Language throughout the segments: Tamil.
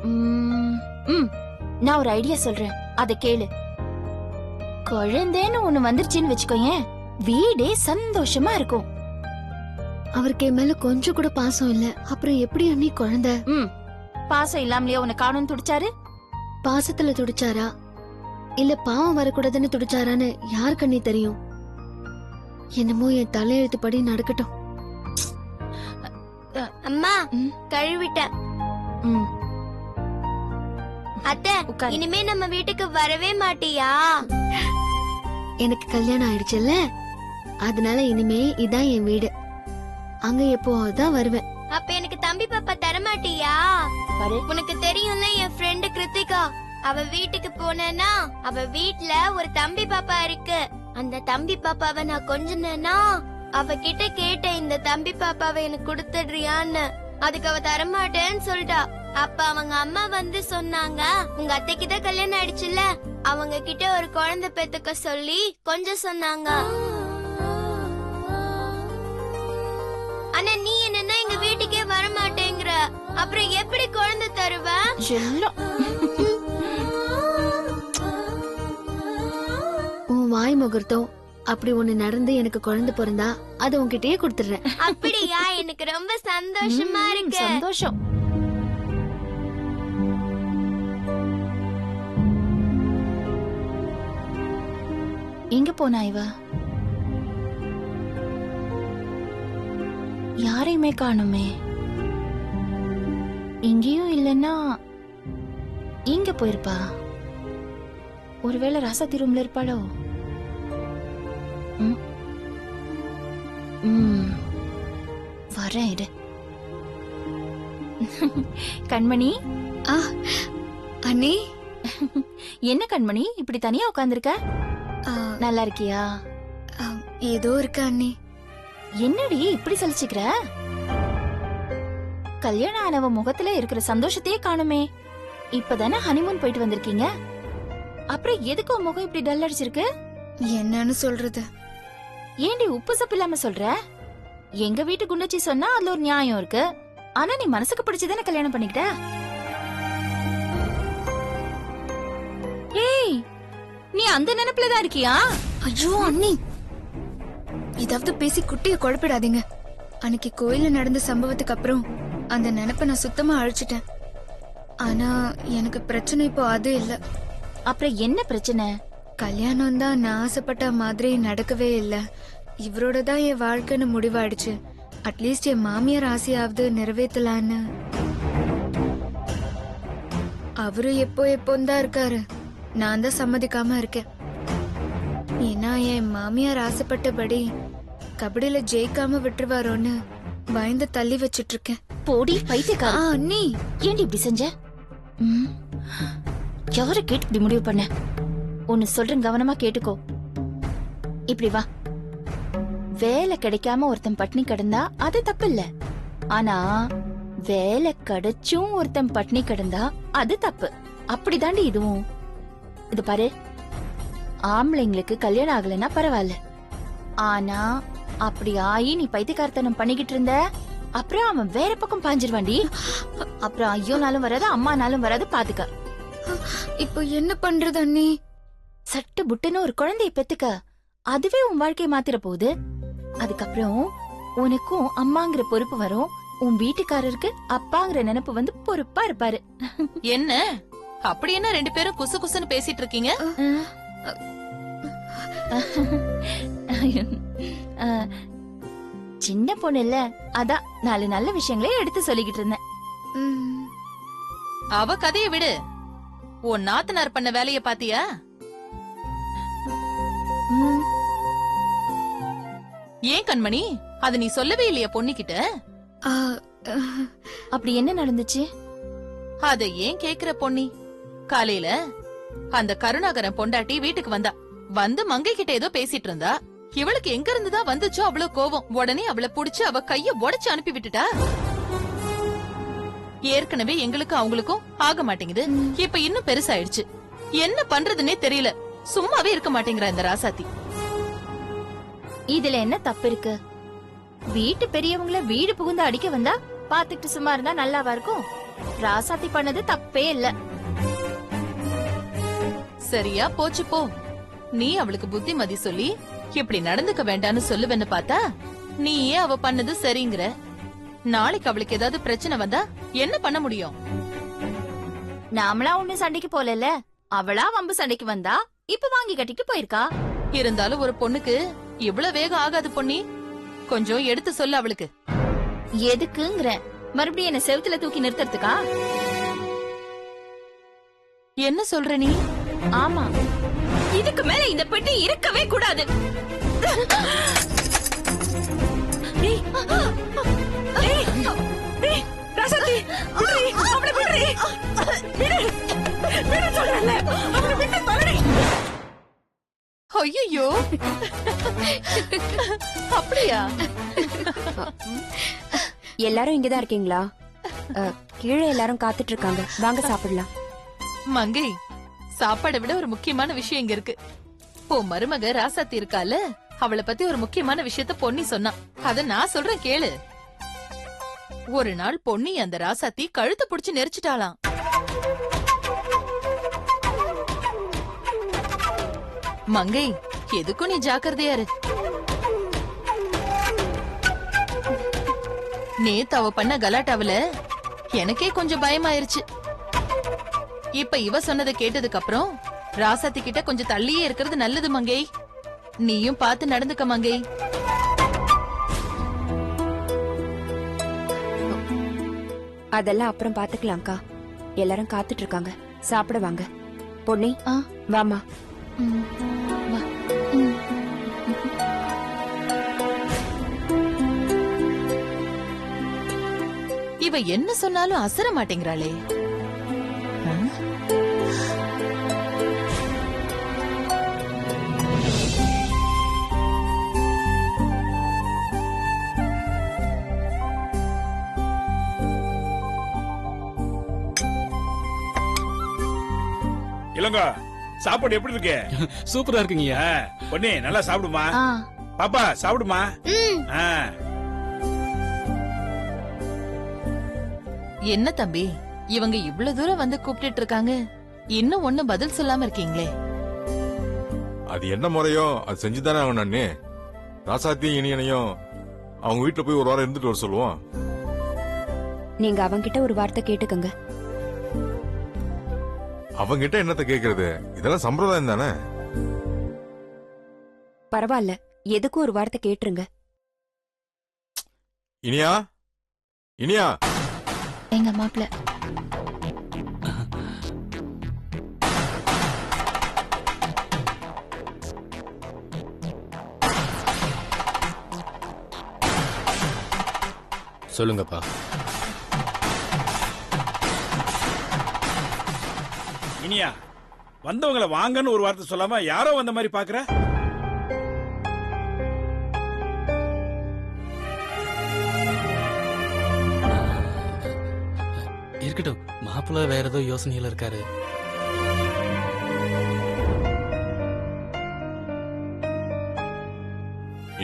ம், ம், நான் ஒரு ஐடியா சொல்றேன், அத கேளு. குழந்தைன்னு ஒண்ணு வந்துருச்சுன்னு வச்சுக்கோயேன், வீடே சந்தோஷமா இருக்கும். அவருக்கு என் மேல கொஞ்சம் கூட பாசம் இல்ல, அப்புறம் எப்படி அண்ணி குழந்தை? பாசம் இல்லாமலேயே உன்னை காணும்னு துடிச்சாரு? பாசத்துல துடிச்சாரா இல்ல பாவம் வரக்கூடாதுன்னு துடிச்சாரான்னு யாருக்கு அண்ணி தெரியும்? என்னமோ என் தலையெழுத்துப்படி நடக்கட்டும். அம்மா கழுவிட்டேன். அத்தை, இனிமே நம்ம வீட்டுக்கு வரவே மாட்டியா? எனக்கு கல்யாணம் ஆயிடுச்சுல்ல, அதனால இனிமே இதான் என் வீடு. அங்க எப்போதான் வருவேன். அப்ப எனக்கு தம்பி பாப்பா தரமாட்டியா? உனக்கு தெரியும்ல என் ஃப்ரெண்டு கிருத்திகா, அவ வீட்டுக்கு போனேன்னா அவ வீட்ல ஒரு தம்பி பாப்பா இருக்கு. அந்த தம்பி பாப்பாவை நான் கொஞ்சினேன்னா அவ கிட்ட கேட்டேன், இந்த தம்பி பாப்பாவை எனக்கு கொடுத்துடுறியான்னு. அதுக்கு அவ தரமாட்டேன்னு சொல்லிட்டா. அப்ப அவங்க அம்மா வந்து சொன்னாங்க, உங்க அத்தைக்குதான் கல்யாணம் ஆயிடுச்சுல, அவங்க கிட்ட ஒரு குழந்தை பெத்துக்க சொல்லி கொஞ்சம் சொன்னாங்க. ஆனா நீ என்னன்னா எங்க வீட்டுக்கே வர மாட்டேங்கிற, அப்புறம் எப்படி குழந்தை தருவ? உன் வாய் முகூர்த்தம் அப்படி ஒண்ணு நடந்து எனக்கு குழந்தை பிறந்தா அது உன்கிட்டயே கொடுத்துடுறேன். அப்படியா? எனக்கு ரொம்ப சந்தோஷமா இருக்கு. சந்தோஷம். எங்க போனா இவ? யாரையுமே காணுமே. இங்கேயும் இல்லன்னா இங்க போயிருப்பா. ஒருவேளை ராசாத்தி ரூம்ல இருப்பாளோ? வரேன் இரு. கண்மணி. அண்ணி. என்ன கண்மணி இப்படி தனியா உட்கார்ந்திருக்க? நல்லா இருக்கியா? ஏதோ இருக்க அண்ணி. என்னடி இப்படி சலிச்சுக்கிற? கல்யாணம் ஆனவ முகத்துல இருக்கிற சந்தோஷத்தையே காணுமே. இப்பதானே ஹனிமூன் போயிட்டு வந்திருக்கீங்க, அப்புறம் எதுக்கு உன் முகம் இப்படி டல் அடிச்சிருக்கு? என்னன்னு சொல்றது? ஏண்டி உப்பு சப்பு இல்லாம சொல்ற? எங்க வீட்டு குண்டச்சி சொன்னா அதுல ஒரு நியாயம் இருக்கு. ஆனா நீ மனசுக்கு பிடிச்சதானே கல்யாணம் பண்ணிக்கிட்ட. ஏய், நீ அந்த நினைப்புலதான் இருக்கியா? ஐயோ அண்ணி, ஏதாவது பேசி குட்டிய குழப்பிடாதீங்க. அன்னைக்கு கோயில நடந்த சம்பவத்துக்கு அப்புறம் அந்த நினைப்ப நான் சுத்தமா அழிச்சிட்டேன். ஆனா எனக்கு பிரச்சனை இப்போ அது இல்ல. அப்புறம் என்ன பிரச்சனை? கல்யாணம் தான் நான் ஆசைப்பட்ட மாதிரி நடக்கவே இல்ல. இவரோட தான் என் வாழ்க்கைன்னு முடிவாயிடுச்சு. அட்லீஸ்ட் என் மாமியார் ஆசையாவது நிறைவேற்றலான்னு. அவரு எப்போதான் இருக்காரு, நான் தான் சம்மதிக்காம இருக்கேன். ஏன்னா என் மாமியார் ஆசைப்பட்டபடி கபடியில ஜெயிக்காம விட்டுருவாரோன்னு பயந்து தள்ளி வச்சிட்டு இருக்கேன். போடி பைத்தியக்கார அண்ணி, ஏண்டி இப்படி செஞ்ச? யார கேட்டு இப்படி முடிவு பண்ண? ஒன்னு சொல்றேன், கவனமா கேட்டுக்கோ. இப்படி வா. வேலை கிடைக்காம ஒருத்தன் பட்னி கிடந்தா அது தப்பு இல்ல. ஆனா வேலை கிடைச்சும் ஒருத்தன் பட்னி கிடந்தா அது தப்பு. அப்படிதாண்டி இதுவும். இது பாரு, ஆம்பளைங்களுக்கு கல்யாணம் ஆகலைன்னா பரவாயில்ல. ஆனா அப்படி ஆயி நீ பைத்தியக்காரத்தனம் பண்ணிக்கிட்டு இருந்த, அப்புறம் அவன் வேற பக்கம் பாஞ்சிருவாண்டி. அப்புறம் ஐயோனாலும் வராது, அம்மானாலும் வராது, பாத்துக்க. இப்போ என்ன பண்றது அண்ணி? சட்டு புட்டுன்னு ஒரு குழந்தைய பெத்துக்க, அதுவே உன் வாழ்க்கையை மாத்திர போகுது. அதுக்கப்புறம் உனக்கும் அம்மாங்கிற பொறுப்பு வரும். உன் வீட்டுக்காரருக்கு அப்பாங்கிற நினைப்பு வந்து பொறுப்பா இருப்பாரு. என்ன அப்படி என்ன ரெண்டு பேரும் குசு குசுன்னு பேசிட்டு இருக்கீங்க? சின்ன பொண்ணு இல்ல, அதான் 4 நல்ல விஷயங்களே எடுத்து சொல்லிக்கிட்டு இருந்தேன். அவ கதையை விடு. உன் நாத்தனார் பண்ண வேலைய பாத்தியா? ஏன் கண்மணி, அது நீ சொல்லவே இல்லையா பொண்ணுகிட்ட? அப்படி என்ன நடந்துச்சு? அத ஏன் கேக்குற பொன்னி? காலையில அந்த கருணாகரன் பொண்டாட்டி வீட்டுக்கு வந்தா. வந்து மங்கை கிட்ட ஏதோ பேசிட்டு இருந்தா. இவளுக்கு எங்க இருந்துதான் வந்துச்சோ அவ்வளவு கோவம். உடனே அவளை புடிச்சு அவ கைய உடைச்சு அனுப்பி விட்டுட்டா. ஏற்கனவே எங்களுக்கு அவங்களுக்கும் ஆக மாட்டேங்குது, இப்ப இன்னும் பெருசாயிடுச்சு. என்ன பண்றதுன்னே தெரியல. சும்மாவே இருக்க மாட்டேங்கிற இந்த ராசாத்தி. இதுல என்ன தப்பு இருக்கு? வீட்டு பெரியவங்கள வீடு புகுந்து அடிக்க வந்தா பாத்துக்கிட்டு சும்மா இருந்தா நல்லாவா இருக்கும்? ராசாத்தி பண்ணது தப்பே இல்ல. சரியா போச்சு போ. நீ அவளுக்கு புத்திமதி சொல்லி இப்படி நடந்துக்க வேண்டாம்னு சொல்லுவேன்னு பார்த்தா நீயே அவ பண்ணது சரிங்கிற. நாளைக்கு அவளுக்கு ஏதாவது பிரச்சனை வந்தா என்ன பண்ண முடியும்? நாமளா ஒண்ணும் சண்டைக்கு போலல, அவளா வம்பு சண்டைக்கு வந்தா இப்ப வாங்கி கட்டிட்டு போயிருக்கா. இருந்தாலும் ஒரு பொண்ணுக்கு இவ்வளவு வேகம் ஆகாது பொன்னி. கொஞ்சம் எடுத்து சொல்லு அவளுக்கு. எதுக்குங்கிற? மறுபடியும் என்ன செவுத்துல தூக்கி நிறுத்தறதுக்கா? என்ன சொல்ற நீ? ஆமா, இதுக்கு மேல இந்த பெட்டி இருக்கவே கூடாது. ஏய், ஏய், ஏய், ராசாத்தி, விடுறி, அவளை விடுறி. விடு, விடு சொல்றேன்ல, அவளை விட்டு தொலைறி. ஐயோ, அப்படியா? எல்லாரும் இங்கதான் இருக்கீங்களா? கீழே எல்லாரும் காத்துட்டு இருக்காங்க, வாங்க சாப்பிடலாம். மங்கை, சாப்பாடை விட ஒரு முக்கியமான விஷயம் இங்க இருக்கு. உன் மருமக ராசாத்தி இருக்கால, அவளை பத்தி ஒரு முக்கியமான விஷயத்த பொன்னி சொன்னா. அத நான் சொல்றேன் கேளு. ஒரு நாள் பொன்னி அந்த ராசாத்தி கழுத்தை புடிச்சு நெரிச்சிட்டாளாம். மங்கை, எதுக்கும் நீ ஜாக்கிரதையா இரு. நேத்து அவ பண்ண கலாட்டாவில எனக்கே கொஞ்சம் பயமாயிருச்சு. இப்ப இவ சொன்னதை கேட்டதுக்கு அப்புறம் ராசாத்தி கிட்ட கொஞ்சம் தள்ளியே இருக்கிறது நல்லது மங்கை. நீயும் பார்த்து நடந்துக்க மங்கை. அதெல்லாம் அப்புறம் பாத்துக்கலாம்க்கா. எல்லாரும் காத்துட்டு இருக்காங்க, சாப்பிட வாங்க. பொன்னி, ஆ. வாமா. ம், வா. இவ என்ன சொன்னாலும் அசர மாட்டேங்கிறாளே. ஆ? இளங்கோ, சாப்பாடு எப்படி இருக்கு? சூப்பரா இருக்குங்க. பொன்னி நல்லா சாப்பிடுமா. ஆ, பாப்பா சாப்பிடுமா. ஆ. என்ன தம்பி, இவங்க இவ்வளவு தூரம் வந்து கூப்பிட்டு இருக்காங்க, இன்னும் ஒண்ணு பதில் சொல்லாம இருக்கீங்களே. அது என்ன முறையோ அது செஞ்சுதானே ஆகணும். அண்ணே, ராசாத்தியும் இனியனையும் அவங்க வீட்டுல போய் ஒரு வாரம் இருந்துட்டு வர சொல்லுவோம். நீங்க அவங்கிட்ட ஒரு வார்த்தை கேட்டுக்கங்க. அவங்கிட்ட என்னத்த கேக்குறது? இதெல்லாம் சம்பிரதாயம் தானே. பரவாயில்ல, எதுக்கும் ஒரு வார்த்தை கேட்டுருங்க. இனியா, இனியா, எங்க மாப்பிள்ள. சொல்லுங்கப்பா. இனியா, வந்தவங்களை வாங்கன்னு ஒரு வார்த்தை சொல்லாம யாரோ வந்த மாதிரி பாக்குற. இருக்கட்டும், மாப்பிள்ள வேற ஏதோ யோசனையில இருக்காரு.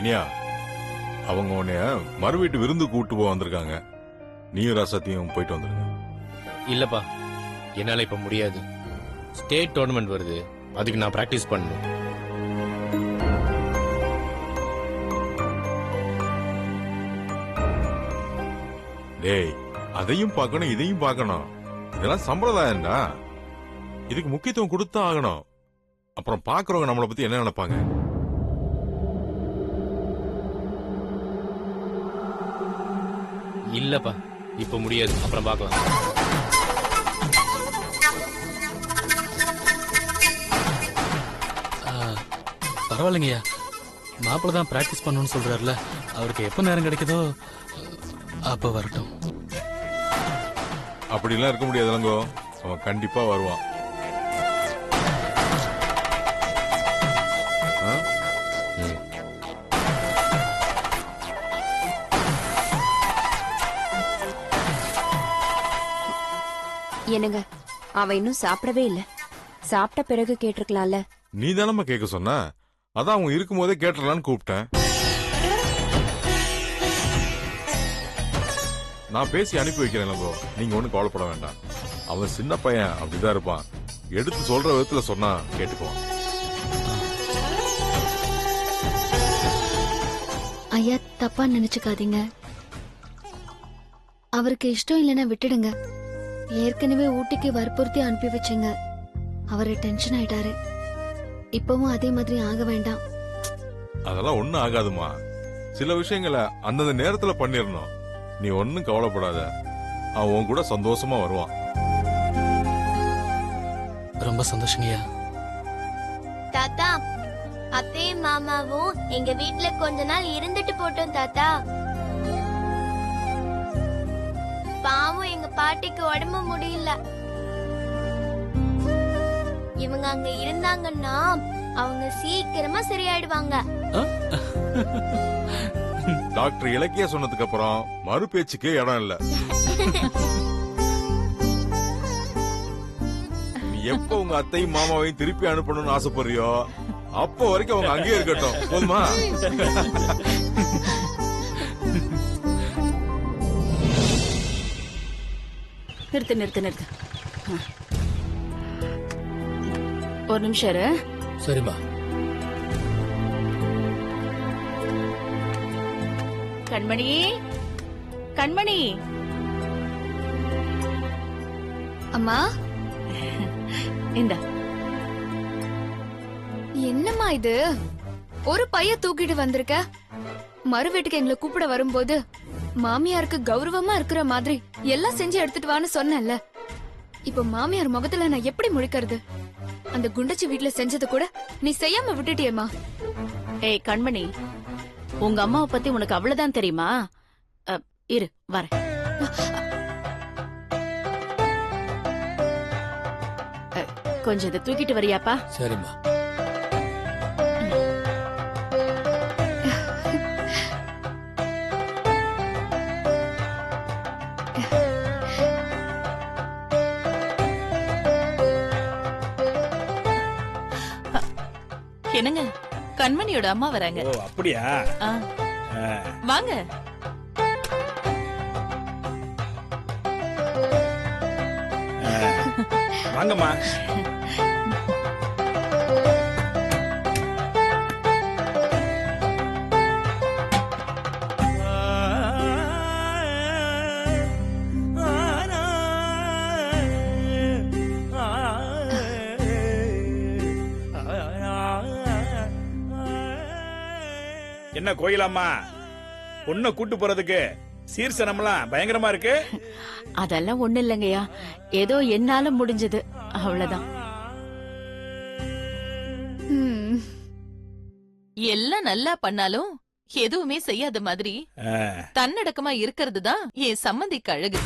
இனியா, அவங்க உன்னைய மறு வீட்டு விருந்து கூட்டு போக வந்திருக்காங்க. நீயும் ராசாத்தியும் போயிட்டு வந்துருங்க. இல்லப்பா, என்னால இப்ப முடியாது. ஸ்டேட் டோர்னமெண்ட் வருது, அதுக்கு நான் பிராக்டிஸ் பண்ணணும். டேய், அதையும் பார்க்கணும் இதையும் பார்க்கணும். இதெல்லாம் சம்பிரதாயம்டா. இதுக்கு முக்கியத்துவம் கொடுத்தா ஆகணும். அப்புறம் பாக்குறவங்க நம்மளை பத்தி என்ன நினைப்பாங்க? இல்லப்பா, இப்ப முடியாது, அப்புறம் பார்க்கலாம். பரவாயில்லைங்கய்யா, மாப்பிள்ள தான் பிராக்டிஸ் பண்ணணும்னு சொல்றாருல, அவருக்கு எப்ப நேரம் கிடைக்குதோ அப்ப வரட்டும். அப்படிலாம் இருக்க முடியாது இளங்கோ. அவன் கண்டிப்பா வருவான். ஆ? ம். என்னங்க, அவ இன்னும் சாப்பிடவே இல்ல. சாப்பிட்ட பிறகு கேட்டிருக்கலாம்ல. நீ தானம்மா கேட்க சொன்ன. அதான் அவங்க இருக்கும் போதே கேட்டுடலான்னு கூப்பிட்டேன். நான் பேசி அனுப்பி வைக்கிறேன் இளங்கோ. நீங்க ஒண்ணும் கவலைப்பட வேண்டாம். அவன் சின்ன பையன், அப்படிதான் இருப்பான். எடுத்து சொல்ற விதத்துல சொன்னா கேட்டுக்குவான். ஐயா, தப்பா நினைச்சுக்காதீங்க. அவருக்கு இஷ்டம் இல்லைன்னா விட்டுடுங்க. ஏற்கனவே ஊட்டிக்கு வற்புறுத்தி அனுப்பி வச்சீங்க. அவரு டென்ஷன் ஆயிட்டாரு. இப்பவும் அதே மாதிரி ஆக வேண்டாம். அதெல்லாம் ஒண்ணும் ஆகாதுமா. சில விஷயங்களை அந்தந்த நேரத்துல பண்ணிடணும். நீ ஒன்னும் கவலைப்படாத. அவன் உன் கூட சந்தோஷமா வருவான். ரொம்ப சந்தோஷங்கய்யா. தாத்தா, அத்தையும் மாமாவும் எங்க வீட்ல கொஞ்ச நாள் இருந்துட்டு போட்டோம் தாத்தா. பாவம் எங்க பாட்டிக்கு உடம்பு முடியல. இவங்க அங்க இருந்தாங்கன்னா அவங்க சீக்கிரமா சரியாயிடுவாங்க. டாக்டர் இலக்கிய சொன்னதுக்கு அப்புறம் மறு பேச்சுக்கே இடம் இல்ல. நீ எப்ப உங்க அத்தையும் மாமாவையும் திருப்பி அனுப்பணும்னு ஆசைப்படுறியோ அப்ப வரைக்கும் அவங்க அங்கேயே இருக்கட்டும். போதுமா? நிறுத்து நிறுத்து நிறுத்து. ஒரு நிமிஷம் இரு. சரிம்மா. கண்மணி, கண்மணி. அம்மா, இந்த என்னம்மா இது? ஒரு பைய தூக்கிட்டு வந்திருக்க. மறு வீட்டுக்கு எங்களை கூப்பிட வரும்போது மாமியாருக்கு கௌரவமா இருக்கிற மாதிரி எல்லாம் செஞ்சு எடுத்துட்டு வான்னு சொன்னேன்ல. இப்ப மாமியார் முகத்துல நான் எப்படி முழிக்கிறது? அந்த குண்டச்சி வீட்டுல செஞ்சது கூட நீ செய்யாம விட்டுட்டியேம்மா. ஏய் கண்மணி, உங்க அம்மாவை பத்தி உனக்கு அவ்வளவுதான் தெரியுமா? இரு வர. கொஞ்சம் இதை தூக்கிட்டு வரியாப்பா? சரிம்மா. என்னங்க, கண்மணியோட அம்மா வராங்க. ஓ அப்படியா? ஆ. வாங்க. வாங்கம்மா. என்ன கோயிலம்மா, பொண்ணை கூட்டு போறதுக்கு சீர்சனம்லாம் பயங்கரமா இருக்கு. அதெல்லாம் ஒண்ணு இல்லைங்கய்யா, ஏதோ என்னால முடிஞ்சது அவ்வளவுதான். எல்லாம் நல்லா பண்ணாலும் எதுவுமே செய்யாத மாதிரி தன்னடக்கமா இருக்கிறது தான் என் சம்மந்திக்கு அழகு.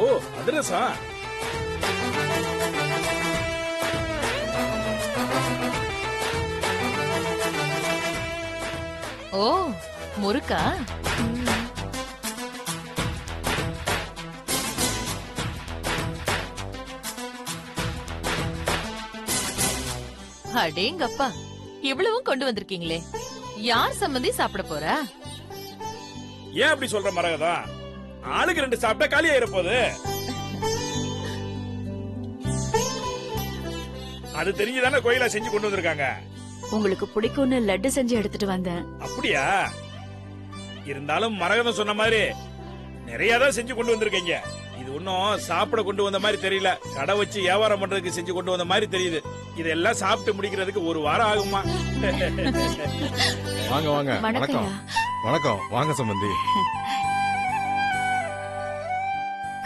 ஓ அதிரசம். ஓ முறுக்கா? அடேங்கப்பா, இவ்வளவும் கொண்டு வந்திருக்கீங்களே. யார் சம்மந்தி சாப்பிட போறா? ஏன் அப்படி சொல்ற மரகதா? ஆளுக்கு 2 சாப்பிட்டா காலி ஆயிர போகுது. அது தெரிஞ்சுதானே கோயிலா செஞ்சு கொண்டு வந்திருக்காங்க. உங்களுக்கு பிடிக்கும்னு லட்டு செஞ்சு எடுத்துட்டு வந்தேன். அப்படியா? இருந்தாலும் மரகதம் சொன்ன மாதிரி நிறைய தான் செஞ்சு கொண்டு வந்திருக்கீங்க. இது ஒன்னும் சாப்பிட கொண்டு வந்த மாதிரி தெரியல. கடை வச்சு வியாபாரம் பண்றதுக்கு செஞ்சு கொண்டு வந்த மாதிரி தெரியுது. இதெல்லாம் சாப்பிட்டு முடிக்கிறதுக்கு 1 வாரம் ஆகுமா? வாங்க வாங்க. வணக்கம். வணக்கம். வாங்க சம்பந்தி.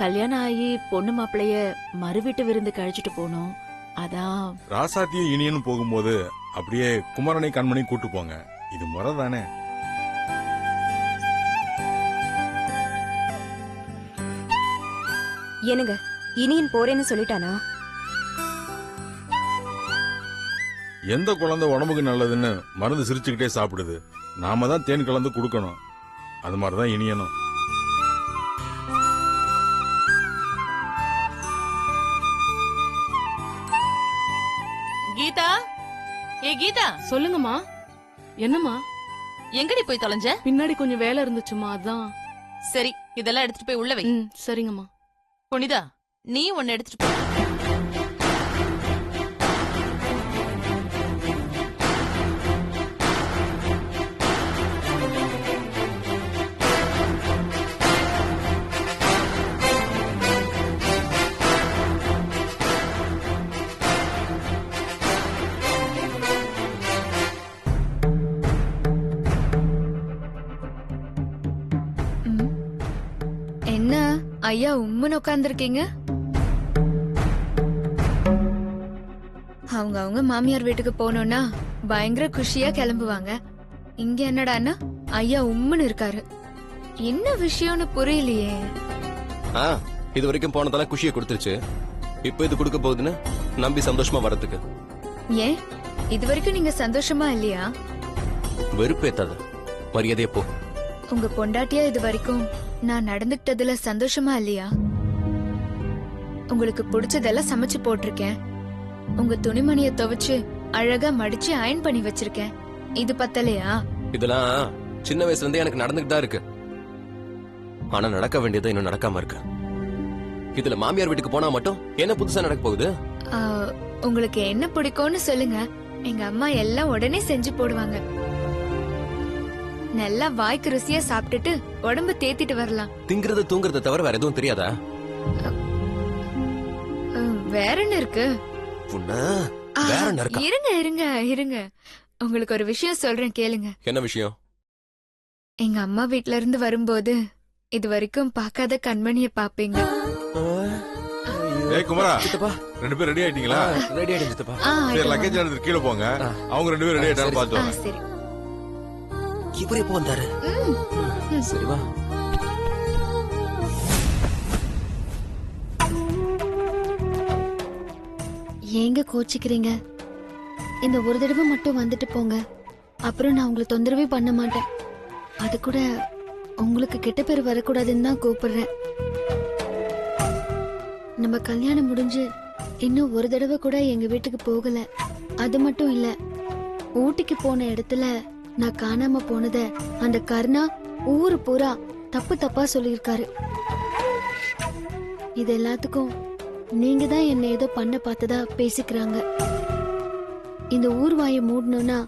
கல்யாணம் ஆகி பொண்ணு மாப்பிளைய மறு வீட்டு விருந்து கழிச்சிட்டு போனோம். அதான் ராசாத்தியும் இனியனும் போகும்போது அப்படியே குமரனை கண்மணி கூட்டு போங்க. இது முறை தானே? என்னங்க இனியன் போறேன்னு சொல்லிட்டானா? எந்த குழந்தை உடம்புக்கு நல்லதுன்னு மருந்து சிரிச்சுக்கிட்டே சாப்பிடுது. நாம தான் தேன் கலந்து கொடுக்கணும். அது மாதிரிதான் இனியனும். கீதா, ஏ கீதா, சொல்லுங்கம்மா. என்னம்மா? எங்கடி போய் தொலைஞ்ச? பின்னாடி கொஞ்சம் வேலை இருந்துச்சுமா, அதான். சரி, இதெல்லாம் எடுத்துட்டு போய் உள்ள வை. சரிங்கம்மா. புனிதா, நீ ஒன்னு எடுத்துட்டு போ. என்ன ஐயா உம்முன்னு உட்கார்ந்துருக்கீங்க? அவங்க மாமியார் வீட்டுக்கு போனோம்னா பயங்கர குஷியா கிளம்புவாங்க. இங்க என்னடான்னா ஐயா உம்முன்னு இருக்காரு. என்ன விஷயம்னு புரியலையே. இது வரைக்கும் போனதெல்லாம் குஷியை கொடுத்துருச்சு. இப்ப இது கொடுக்க போகுதுன்னு நம்பி சந்தோஷமா வரதுக்கு. ஏன் இது வரைக்கும் நீங்க சந்தோஷமா இல்லையா? வெறுப்பேத்தாத, மரியாதையா போ. உங்க பொண்டாட்டியா இது வரைக்கும் நான் நடந்துக்கிட்டதுல சந்தோஷமா இல்லையா? உங்களுக்கு பிடிச்சதெல்லாம் சமைச்சு போட்டிருக்கேன். உங்க துணிமணிய துவைச்சு அழகா மடிச்சு அயன் பண்ணி வச்சிருக்கேன். இது பத்தலையா? இதெல்லாம் சின்ன வயசுல இருந்தே எனக்கு நடந்துட்டு தான் இருக்கு. ஆனா நடக்க வேண்டியது இன்னும் நடக்காம இருக்கு. இதுல மாமியார் வீட்டுக்கு போனா மட்டும் என்ன புதுசா நடக்க போகுது? உங்களுக்கு என்ன பிடிக்கும்னு சொல்லுங்க. எங்க அம்மா எல்லாம் உடனே செஞ்சு போடுவாங்க. நல்லா வாய்க்கு ருசியா சாப்பிட்டுட்டு உடம்பு தேத்திட்டு வரலாம். திங்கிறது தூங்குறத தவிர வேற எதுவும் தெரியாதா? வேற என்ன இருக்கு? இருங்க இருங்க இருங்க, உங்களுக்கு ஒரு விஷயம் சொல்றேன் கேளுங்க. என்ன விஷயம்? எங்க அம்மா வீட்ல இருந்து வரும்போது இது வரைக்கும் பார்க்காத கண்மணிய பாப்பீங்க. குமரா, ரெண்டு பேரும் ரெடி ஆயிட்டீங்களா? ரெடி ஆயிடுச்சுப்பா. சரி, லக்கேஜ் எடுத்து கீழே போங்க. அவங்க ரெண்டு பேரும் ரெடி ஆயிட்டாங்க பாத்து. சரி. இவரே எப்போ வந்தாரு? சரி வா. ஏங்க கோச்சிக்கிறீங்க? இந்த ஒரு தடவை மட்டும் வந்துட்டு போங்க. அப்புறம் நான் உங்களை தொந்தரவே பண்ண மாட்டேன். அது கூட உங்களுக்கு கெட்ட பேர் வரக்கூடாதுன்னு தான் கூப்பிடுறேன். நம்ம கல்யாணம் முடிஞ்சு இன்னும் ஒரு தடவை கூட எங்க வீட்டுக்கு போகல. அது மட்டும் இல்ல, ஊட்டிக்கு போன இடத்துல நான் காணாம போனத அந்த கருணா ஊரு பூரா தப்பு தப்பா சொல்லியிருக்காரு. இது எல்லாத்துக்கும் நீங்க தான் என்ன ஏதோ பண்ண பார்த்ததா பேசிக்கிறாங்க. இந்த ஊர் வாயை மூடணும்னா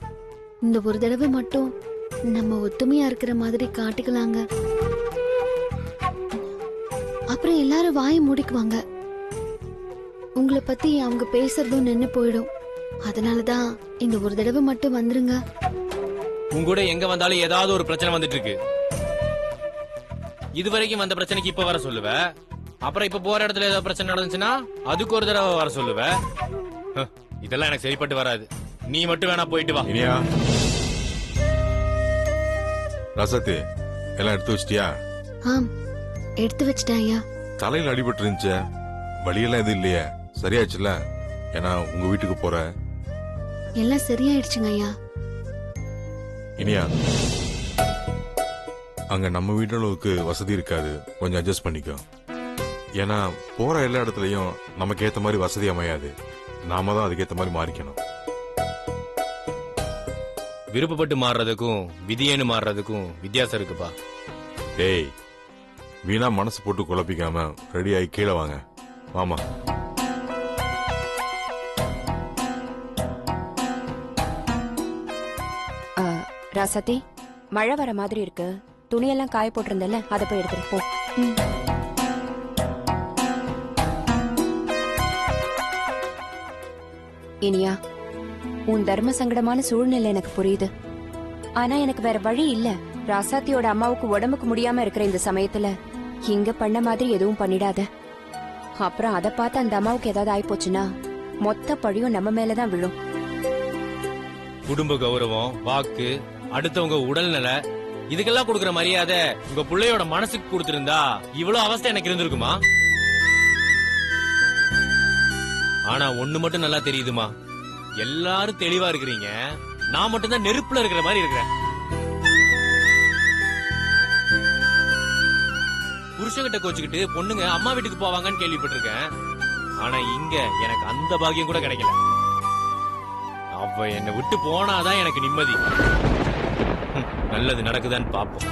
இந்த ஒரு தடவை மட்டும் நம்ம ஒத்துமையா இருக்கிற மாதிரி காட்டிக்கலாங்க. அப்புறம் எல்லாரும் வாயை மூடிக்குவாங்க. உங்களை பத்தி அவங்க பேசுறதும் நின்னு போயிடும். அதனாலதான் இந்த ஒரு தடவை மட்டும் வந்துருங்க. உங்க கூட எங்க வந்தாலும் ஏதாவது ஒரு பிரச்சனை வந்துட்டு இருக்கு. இதுவரைக்கும் வந்த பிரச்சனைக்கு இப்ப வர சொல்லுவ. அப்புறம் இப்ப போற இடத்துல ஏதாவது பிரச்சனை நடந்துச்சுன்னா அதுக்கு ஒரு தடவை வர சொல்லுவ. இதெல்லாம் எனக்கு சரிப்பட்டு வராது. நீ மட்டும் வேணா போயிட்டு வா. இனியா, ரசத்து எல்லாம் எடுத்து வச்சிட்டியா? ஆம், எடுத்து வச்சிட்டேன் ஐயா. தலையில அடிபட்டு இருந்துச்சு, வலியெல்லாம் எதுவும் இல்லையே? சரியாச்சுல? ஏன்னா உங்க வீட்டுக்கு போற. எல்லாம் சரியாயிடுச்சுங்க ஐயா. இனியா, அங்க நம்ம வீட்டு அளவுக்கு வசதி இருக்காது, கொஞ்சம் அட்ஜஸ்ட் பண்ணிக்கோ. ஏன்னா போற எல்லா இடத்துலயும் நமக்கு ஏத்த மாதிரி வசதி அமையாது. நாம தான் அதுக்கேத்த மாதிரி மாறிக்கணும். விருப்பப்பட்டு மாறுறதுக்கும் விதியேன்னு மாறுறதுக்கும் வித்தியாசம் இருக்குப்பா. டேய், வீணா மனசு போட்டு குழப்பிக்காம ரெடி ஆகி கீழே வாங்க. மாமா, ராசாத்தி, மழை வர மாதிரி இருக்கு. துணியெல்லாம் காய போட்டிருந்தல, அதை போய் எடுத்துட்டு போ. இனியா, உன் தர்ம சங்கடமான சூழ்நிலை எனக்கு புரியுது. ஆனா எனக்கு வேற வழி இல்ல. ராசாத்தியோட அம்மாவுக்கு உடம்புக்கு முடியாம இருக்கிற இந்த சமயத்துல இங்க பண்ண மாதிரி எதுவும் பண்ணிடாத. அப்புறம் அதை பார்த்து அந்த அம்மாவுக்கு ஏதாவது ஆயிப்போச்சுன்னா மொத்த பழியும் நம்ம மேலதான் விழும். குடும்ப கௌரவம், வாக்கு, அடுத்தவங்க உடல்நல இதுக்கெல்லாம் கொடுக்கற மரியாதை உங்க பிள்ளையோட மனசுக்கு கொடுத்திருந்தா இவ்வளவு அவஸ்தை எனக்கு இருந்திருக்குமா? ஆனா ஒண்ணு மட்டும் நல்லா தெரியுதுமா, எல்லாரும் தெளிவா இருக்கிறீங்க, நான் மட்டும்தான் நெருப்புல இருக்கிற மாதிரி இருக்கிறேன். புருஷங்கிட்ட கோச்சுக்கிட்டு பொண்ணுங்க அம்மா வீட்டுக்கு போவாங்கன்னு கேள்விப்பட்டிருக்கேன். ஆனா இங்க எனக்கு அந்த பாக்கியம் கூட கிடைக்கல. அவ என்னை விட்டு போனாதான் எனக்கு நிம்மதி. நல்லது நடக்குதான்னு பாப்போம்.